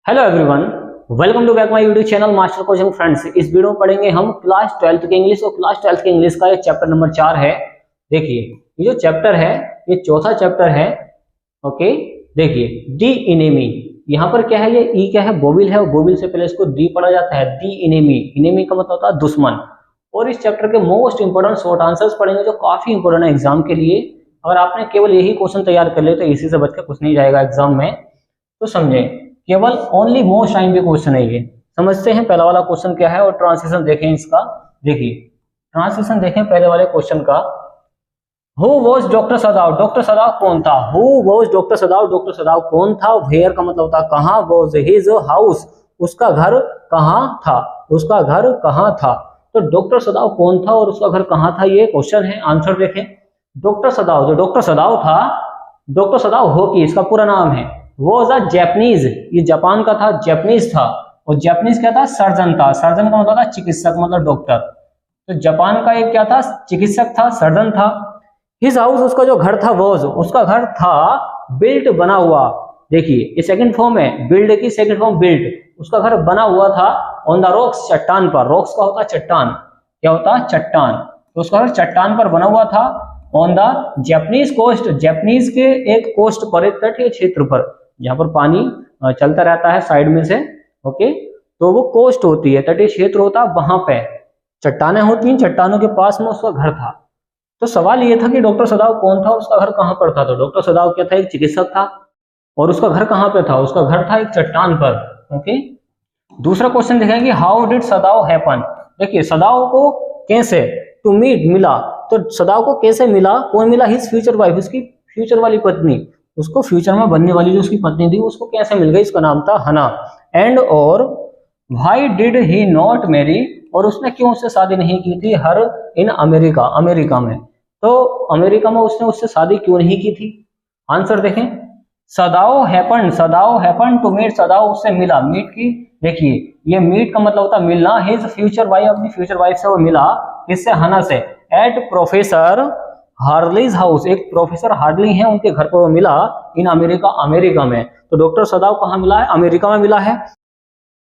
Hello everyone, welcome to back my YouTube channel master coaching friends. इस वीडियो में पढ़ेंगे हम क्लास 12th के इंग्लिश और क्लास 12th के इंग्लिश का ये चैप्टर नंबर 4 है। देखिए ये जो चैप्टर है ये चौथा चैप्टर है। ओके, देखिए दी इनेमी, यहाँ पर क्या है, ये ई क्या है, बोबिल है, और बोबिल से पहले इसको दी पढ़ा जाता है। दी इनेमी, इनेमी का मतलब होता है दुश्मन। और इस चैप्टर के मोस्ट इंपोर्टेंट शॉर्ट आंसर्स पढ़ेंगे जो काफी इंपोर्टेंट है एग्जाम के लिए। अगर आपने केवल यही क्वेश्चन तैयार कर लिया तो इसी से बच के कुछ नहीं जाएगा एग्जाम में, तो समझे केवल ओनली मोस्ट टाइम पे क्वेश्चन है ये। समझते हैं पहला वाला क्वेश्चन क्या है और ट्रांसलेशन देखें इसका। देखिए ट्रांसलेशन देखें पहले वाले क्वेश्चन का। हु वॉज डॉक्टर सदाव, डॉक्टर सदाव कौन था। हु वॉज डॉक्टर सदाव, डॉक्टर सदाव कौन था। वेयर का मतलब होता है कहाँ। वॉज हिज हाउस, उसका घर कहाँ था, उसका घर कहाँ था। तो डॉक्टर सदाव कौन था और उसका घर कहाँ था, ये क्वेश्चन है। आंसर देखें, डॉक्टर सदाव, जो डॉक्टर सदाव था, डॉक्टर सदाव होकी इसका पूरा नाम है। वो था जैपनीज, ये जापान का था, जैपनीज था। और जैपनीज क्या था, सर्जन था। सर्जन का मतलब था चिकित्सक, मतलब डॉक्टर। तो जापान का एक क्या था, चिकित्सक था, सर्जन था। हिज हाउस, उसका जो घर था, वॉज, उसका घर था, बिल्ट बना हुआ। देखिए ये सेकंड फॉर्म है, बिल्ड की सेकंड फॉर्म बिल्ट। उसका घर बना हुआ था ऑन द रॉक्स, चट्टान पर। रॉक्स का होता है चट्टान, क्या होता है, चट्टान। तो उसका घर चट्टान पर बना हुआ था। On the Japanese coast, Japanese के एक कोस्ट पर, एक तटीय क्षेत्र पर, जहां पर पानी चलता रहता है साइड में से। ओके, तो वो कोस्ट होती है, तटीय क्षेत्र होता है, वहां पे चट्टानें होती हैं, चट्टानों के पास में उसका घर था। तो सवाल ये था कि डॉक्टर सदाव कौन था, उसका घर कहाँ पर था। तो डॉक्टर सदाव क्या था, एक चिकित्सक था, और उसका घर कहाँ पे था, उसका घर था एक चट्टान पर। ओके, दूसरा क्वेश्चन देखेंगे, हाउ डिड सदाव हैपन। देखिए सदाव को कैसे, टू मीट, मिला। तो सदाव को कैसे मिला, कौन मिला, हिज फ्यूचर वाइफ, उसकी फ्यूचर वाली पत्नी, उसको फ्यूचर में बनने वाली जो उसकी पत्नी थी, उसको कैसे मिल गई, इसका नाम था हना। एंड और why did he not marry, और उसने क्यों उससे शादी नहीं की थी, हर इन अमेरिका, अमेरिका में। तो अमेरिका में उसने उससे शादी क्यों नहीं की थी। आंसर देखें, Sadao happen to meet, Sadao उससे मिला, मीट की, देखिए ये मीट का मतलब होता है मिलना। हिज फ्यूचर वाइफ, अपनी फ्यूचर वाइफ से वो मिला, किससे, हना से। एट प्रोफेसर हार्लीज हाउस, एक प्रोफेसर हार्डली हैं उनके घर पर वो मिला, इन अमेरिका, अमेरिका में। तो डॉक्टर सदाव कहाँ मिला है, अमेरिका में मिला है।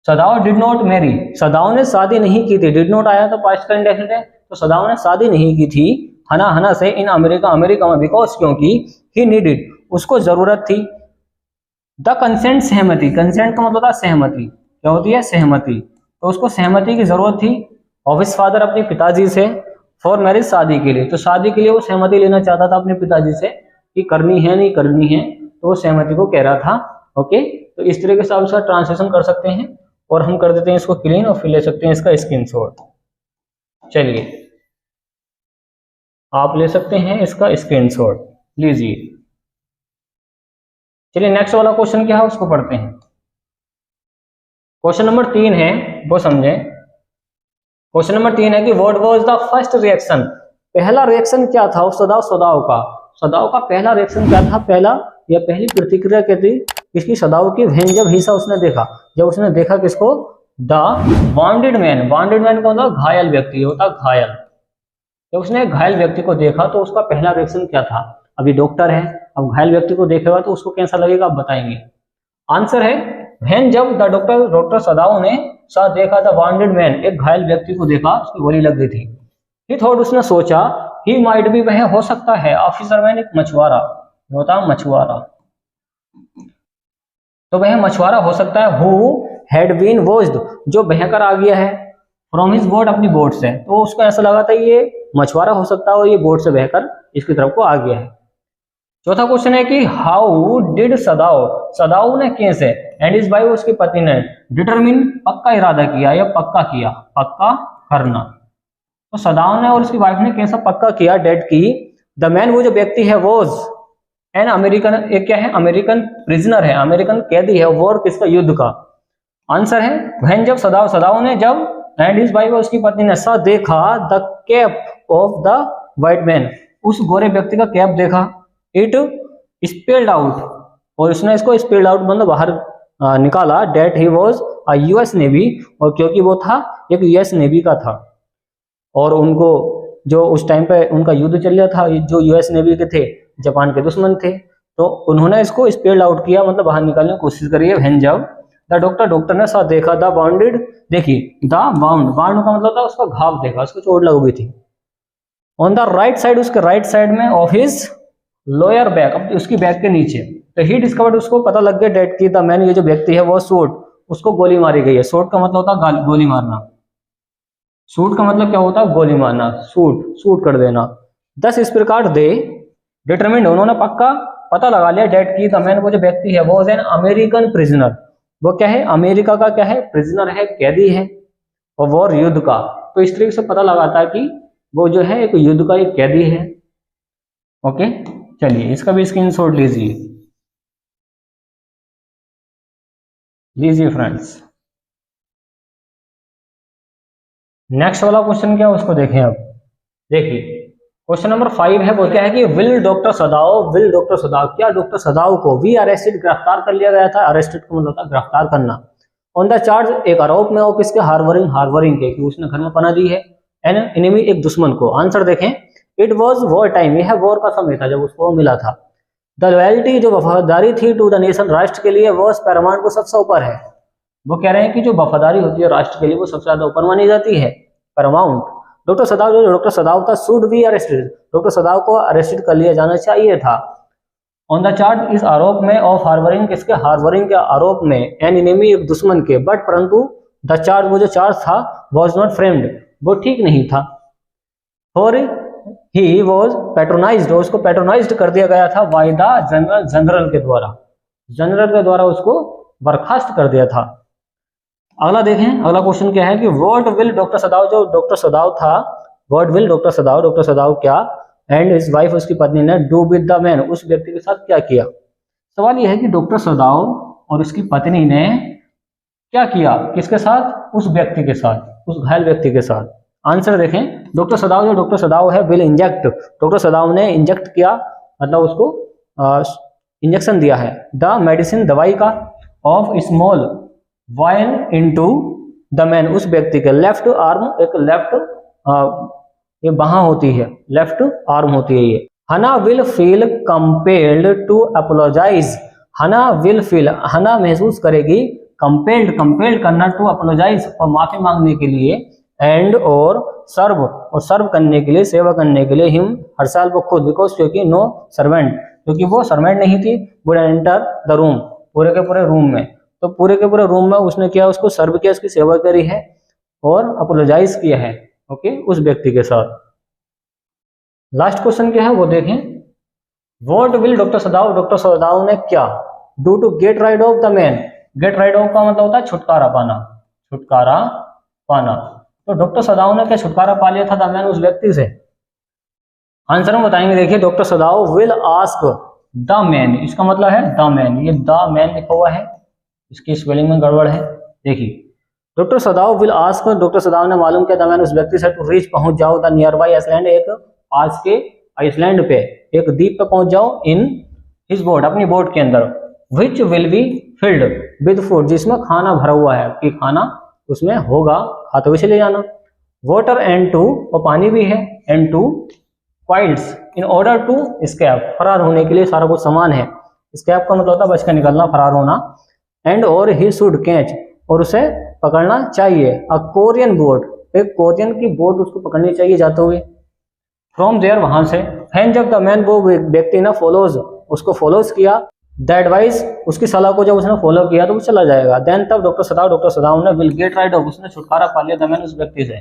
सदाव डिड नॉट मैरी, सदाव ने शादी नहीं की थी। डिड नॉट आया तो पास्ट का इंडेफिनिट है, तो सदाव ने शादी नहीं की थी हना से, इन अमेरिका, अमेरिका में। बिकॉज, क्योंकि ही नीडेड, उसको जरूरत थी। द कंसेंट, सहमति, कंसेंट का मतलब होता है सहमति, क्या होती है, सहमति। तो उसको सहमति की जरूरत थी ऑफ हिज फादर, अपने पिताजी से, फॉर मैरिज, शादी के लिए। तो शादी के लिए वो सहमति लेना चाहता था अपने पिताजी से कि करनी है नहीं करनी है, तो वो सहमति को कह रहा था। ओके, तो इस तरीके से आप इसका ट्रांसलेशन कर सकते हैं, और हम कर देते हैं इसको क्लीन, और फिर ले सकते हैं इसका स्क्रीनशॉट। चलिए आप ले सकते हैं इसका स्क्रीनशॉट, लीजिए। चलिए नेक्स्ट वाला क्वेश्चन क्या है उसको पढ़ते हैं। क्वेश्चन नंबर 3 है, वो समझें। क्वेश्चन नंबर 3 है कि what was the first reaction, पहला रिएक्शन क्या था उस सदाव का। सदाव का पहला रिएक्शन क्या था, पहला या पहली प्रतिक्रिया क्या थी इसकी, सदाव की, व्हेन, जब हिसा उसने देखा, जब उसने देखा किसको, द वांडेड मैन। वांडेड मैन का मतलब घायल व्यक्ति होता, घायल। जब उसने घायल व्यक्ति को देखा तो उसका पहला रिएक्शन क्या था। अभी डॉक्टर है, अब घायल व्यक्ति को देखेगा तो उसको कैसा लगेगा, आप बताएंगे। आंसर है व्हेन, जब द डॉक्टर सदाव ने देखा था वांडेड मैन, एक घायल व्यक्ति को देखा, उसकी गोली लग गई थी। ही थॉट, उसने सोचा, ही माइट बी, वह हो सकता है, ऑफिसर मैन, एक मछुआरा होता, मछुआरा। तो वह मछुआरा हो सकता है, हु हैड बीन वॉच्ड, जो बहकर आ गया है, फ्रॉम हिज बोट, अपनी बोट से। तो उसको ऐसा लगा था ये मछुआरा हो सकता है और ये बोट से बहकर इसकी तरफ को आ गया है। चौथा क्वेश्चन है कि हाउ डिड सदाव, सदाव ने कैसे, एंड इज बाई, उसकी पत्नी ने, डिटरमिन, पक्का इरादा किया या पक्का किया, पक्का करना। तो सदाव ने और उसकी वाइफ ने कैसा पक्का किया, डेट की, द मैन, वो जो व्यक्ति है, वॉज एन अमेरिकन, एक क्या है, अमेरिकन प्रिजनर है, अमेरिकन कैदी है, वॉर किसका, युद्ध का। आंसर है व्हेन, जब सदाव ने, जब, एंड हिज वाइफ, उसकी पत्नी ने, सा देखा, the cap of the white man, उस गोरे व्यक्ति का कैप देखा। इट स्पेल्ड आउट, और उसने इसको स्पेल्ड आउट मतलब बाहर निकाला, that he was a US navy, और क्योंकि वो था एक यूएस नेवी का था, और उनको जो उस टाइम पे उनका युद्ध चल रहा था, जो यूएस नेवी के थे जापान के दुश्मन थे, तो उन्होंने इसको स्पेल्ड आउट किया, मतलब बाहर निकालने की कोशिश करी है, व्हेन, जब द डॉक्टर ने साथ देखा, द बाउंडेड, देखिए द बाउंड, बाउंड का मतलब था उसका घाव देखा, उसको चोट लग गई थी। ऑन द राइट साइड, उसके राइट साइड में ऑफ हिज लोअर बैक, अब उसकी बैक के नीचे, तो ही डिस्कवर्ड, उसको पता लग गया डेट की द मैन, ये जो व्यक्ति है वो शूट, उसको गोली मारी गई है। शूट का मतलब होता है गोली मारना, शूट का मतलब क्या होता है गोली मारना, शूट कर देना। 10 इस प्रकार दे डिटरमिन्ड, उन्होंने पक्का पता लगा लिया डेट की द मैन, वो जो व्यक्ति है वो एन अमेरिकन प्रिजनर, वो क्या है अमेरिका का क्या है प्रिजनर है, कैदी है, और वॉर युद्ध का, तो इस तरीके से पता लगाता है कि वो जो है एक युद्ध का एक कैदी है। ओके, चलिए इसका भी स्क्रीनशॉट लीजिए फ्रेंड्स। नेक्स्ट वाला क्वेश्चन क्या है उसको देखें। अब देखिए क्वेश्चन नंबर 5 है, वो क्या है कि विल डॉक्टर सदाव, क्या डॉक्टर सदाव को वी अरेस्टेड, गिरफ्तार कर लिया गया था। अरेस्टेड का मतलब होता है गिरफ्तार करना। ऑन द चार्ज, एक आरोप में, और किसके हार्बरिंग के, कि उसने घर में पनाह दी है एन एनिमी, एक दुश्मन को। आंसर देखें, इट वॉज वॉर टाइम, यह वॉर का समय था जब उसको मिला था। द लॉयल्टी, जो वफादारी थी, टू द नेशन, राष्ट्र के लिए, वॉज पैरामाउंट, को सबसे ऊपर है। वो कह रहे हैं कि जो वफादारी होती है राष्ट्र के लिए वो सबसे ज्यादा ऊपर मानी जाती है, पैरामाउंट। डॉक्टर सदाव, जो डॉक्टर सदाव था, शुड बी अरेस्टेड, डॉक्टर सदाव को अरेस्टेड कर लिया जाना चाहिए था। ऑन द चार्ज, इस आरोप में, ऑफ हार्बरिंग, किसके हार्बरिंग के आरोप में, एन एनिमी, एक दुश्मन के, बट परंतु द चार्ज, वो जो चार्ज था, वॉज नॉट फ्रेम्ड, वो ठीक नहीं था। और ही वॉज पैट्रोनाइज्ड, उसको पैट्रोनाइज्ड कर दिया गया था बाय द जनरल के द्वारा उसको बर्खास्त कर दिया था। अगला देखें, अगला क्वेश्चन क्या है कि व्हाट विल डॉक्टर सदाव, जो डॉक्टर सदाव था, व्हाट विल डॉक्टर सदाव क्या, एंड हिज वाइफ, उसकी पत्नी ने, डू विद द मैन, उस व्यक्ति के साथ क्या किया। सवाल यह है कि डॉक्टर सदाव और उसकी पत्नी ने क्या किया, किसके साथ, उस व्यक्ति के साथ, उस घायल व्यक्ति के साथ। आंसर देखें, डॉक्टर सदाव है, विल इंजेक्ट, डॉक्टर सदाव ने इंजेक्ट किया, मतलब उसको इंजेक्शन दिया है, द मेडिसिन, दवाई का, of small vial into the man, उस व्यक्ति के लेफ्ट आर्म, एक लेफ्ट ये बाहां होती है, लेफ्ट आर्म होती है ये। Hannah will feel compelled to apologise, Hannah महसूस करेगी, कंपेल्ड करना, टू अपोलोजाइज, और माफी मांगने के लिए, एंड और सर्व करने के लिए, सेवा करने के लिए, हिम, हर साल वो खुद, बिकॉज क्योंकि नो सर्वेंट, क्योंकि वो सर्वेंट नहीं थी, वुड एंटर द रूम, पूरे के पूरे रूम में, तो पूरे के पूरे रूम में उसने किया, उसको सर्व किया, उसकी सेवा करी है, और अपोलोजाइज किया है, ओके, उस व्यक्ति के साथ। लास्ट क्वेश्चन क्या है वो देखें, व्हाट विल डॉक्टर सदाव ने क्या, do to get rid of the man, get rid of का मतलब होता है छुटकारा पाना, तो डॉक्टर सदाव ने क्या छुटकारा पा लिया था द मैन, उस व्यक्ति से। आंसर हम बताएंगे, देखिए, doctor सदाव will ask the man, इसका मतलब है द मैन, ये द मैन लिखा हुआ है, इसकी स्पेलिंग में गड़बड़ है। देखिए, doctor सदाव will ask, doctor Sadao ने मालूम किया द मैन, उस व्यक्ति से, टू रीच, पहुंच जाओ, द नियर बाई आइसलैंड, एक पास के आइसलैंड पे, एक द्वीप पे पहुंच जाओ, इन हिज बोट, अपनी बोट के अंदर, which will be filled with food, जिसमें खाना भरा हुआ है, कि खाना उसमें होगा, खाते हुए चले जाना। वाटर एंड टू, और पानी भी है, and two coils, in order to escape, फरार होने के लिए सारा कुछ सामान है। स्केप का मतलब होता है बच के निकलना, फरार होना। एंड और ही शुड कैच, और उसे पकड़ना चाहिए, अ कोरियन बोट, एक कोरियन की बोट उसको पकड़नी चाहिए जाते हुए, फ्रॉम देयर, वहां से। फैन, जब द मैन, वो व्यक्ति ना, फॉलोज, उसको फॉलोज किया, द एडवाइस, उसकी सलाह को जब उसने फॉलो किया तो वो चला जाएगा। देन, तब डॉक्टर सदाव ने विल गेट राइड ऑफ, उसने छुटकारा पा लिया द मैन, उस व्यक्ति से।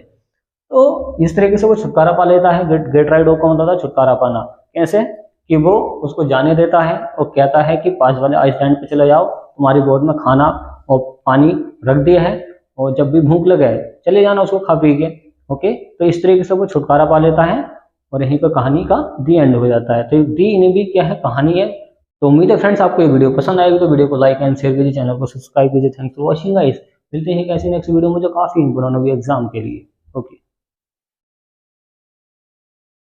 तो इस तरीके से वो छुटकारा पा लेता है। गेट राइड ऑफ का मतलब था छुटकारा पाना, कैसे, कि वो उसको जाने देता है और कहता है कि पास वाले आइसलैंड पे चले जाओ, तुम्हारी बोट में खाना और पानी रख दिया है, और जब भी भूख लगे चले जाना उसको खा पी के। ओके, तो इस तरीके से वो छुटकारा पा लेता है, और यहीं पर कहानी का दी एंड हो जाता है। तो दी इन भी क्या है, कहानी है। तो उम्मीद है फ्रेंड्स आपको ये वीडियो पसंद आएगी, तो वीडियो को लाइक एंड शेयर कीजिए, चैनल को सब्सक्राइब कीजिए। थैंक्स फॉर वॉचिंग गाइस, मिलते हैं कैसी नेक्स्ट वीडियो में जो काफी इंपॉर्टेंट होगी एग्जाम के लिए। ओके।